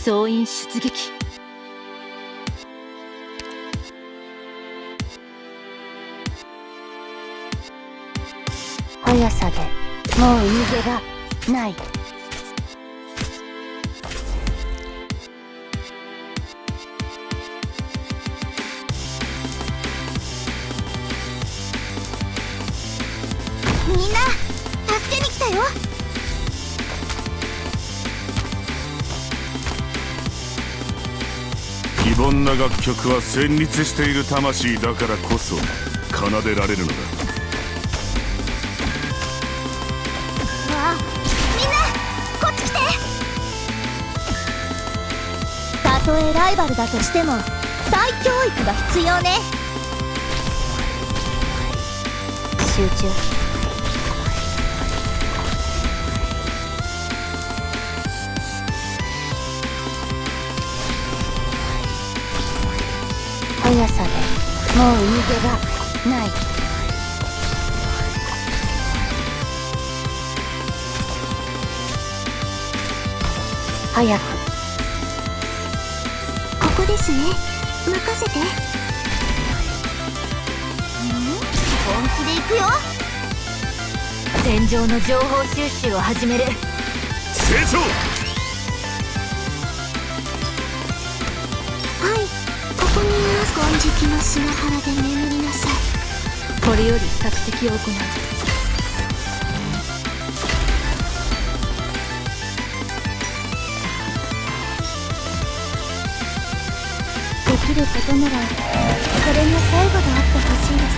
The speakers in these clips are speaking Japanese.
総員出撃。速さでもう逃げ場ない。みんな助けに来たよ。非凡な楽曲は旋律している魂だからこそ奏でられるのだ。わあ、みんなこっち来て。たとえライバルだとしても再教育が必要ね。集中。速さでもう逃げ場ない。早く。ここですね。任せて。本気で行くよ。戦場の情報収集を始める。成長。ここにいます。金色の砂原で眠りなさい。これより索敵を行う。できることならこれが最後であってほしいです。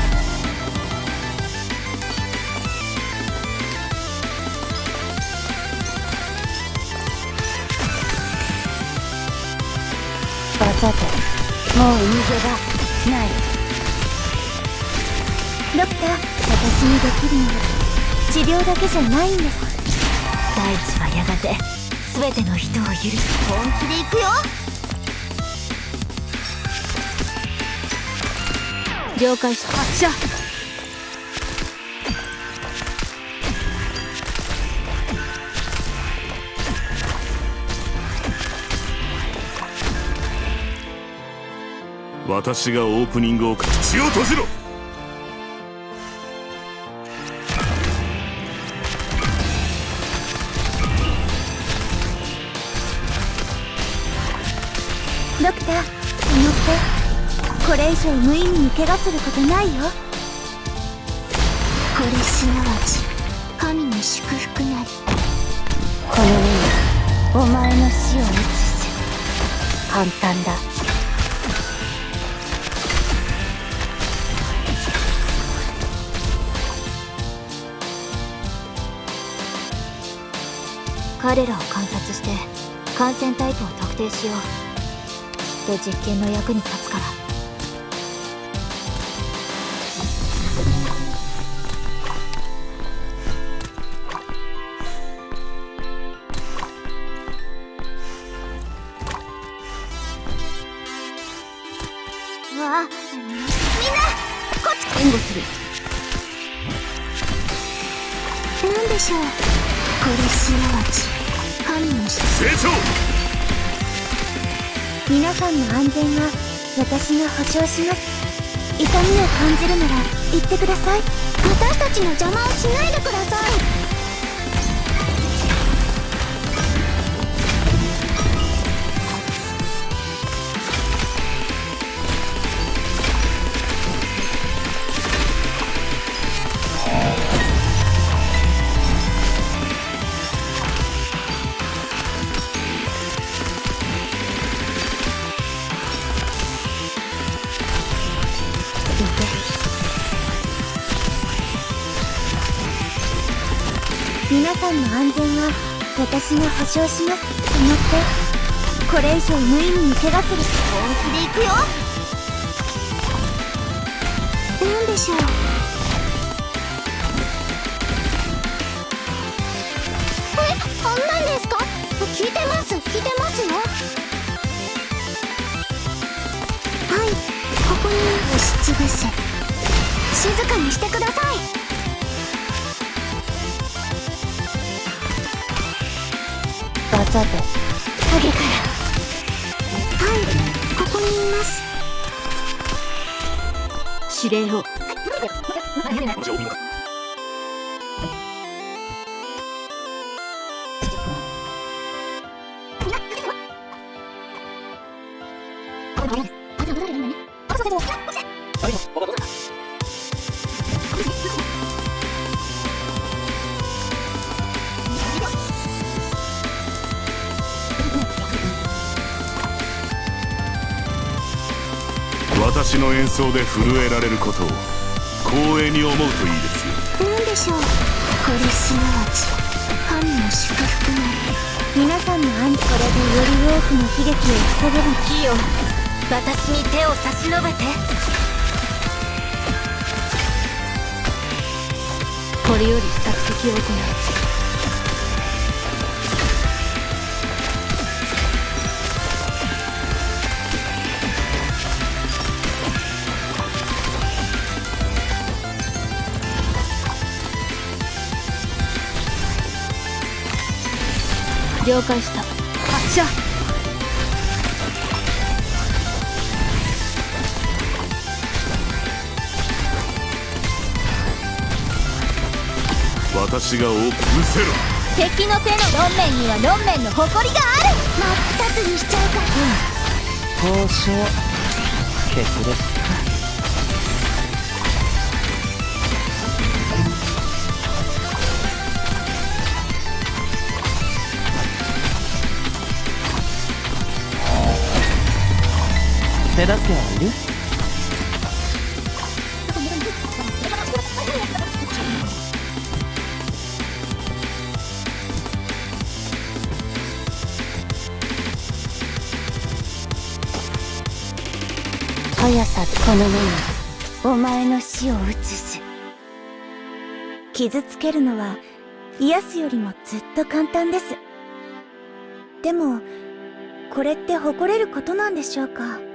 技でもう逃げ場ない。ドクター、私にできるのは治療だけじゃないんです。大地はやがて全ての人を許す。本気で行くよ。了解した。発射。私がオープニングを口を閉じろ。ドクター、乗って。これ以上無意味に怪我することないよ。これすなわち神の祝福なり。この目にお前の死を映す。簡単だ。彼らを観察して感染タイプを特定しよう。きっと実験の役に立つから。わあ、みんなこっち。援護する。なんでしょう。これすなわち神の成長。皆さんの安全は私が保証します。痛みを感じるなら言ってください。私たちの邪魔をしないでください。皆さんの安全は私が保証します。と思ってこれ以上無意味に怪我する。本気で行くよ。なんでしょう。なんですか。聞いてますよ。はい、ここに押しつぶせ。静かにしてください。技で影からここにいます。指令を。私の演奏で震えられることを光栄に思うといいですよ。何でしょう。これすなわち神の祝福なり。皆さんの暗これでより多くの悲劇を防げる。キヨ、私に手を差し伸べて。これより索敵を行う。了解した。発射。私が失せろ。敵の手の論面には論面の誇りがある。真っ二つにしちゃうから。交渉決裂。手助けはいる？速さこの目にお前の死を映す。傷つけるのは癒すよりもずっと簡単です。でもこれって誇れることなんでしょうか。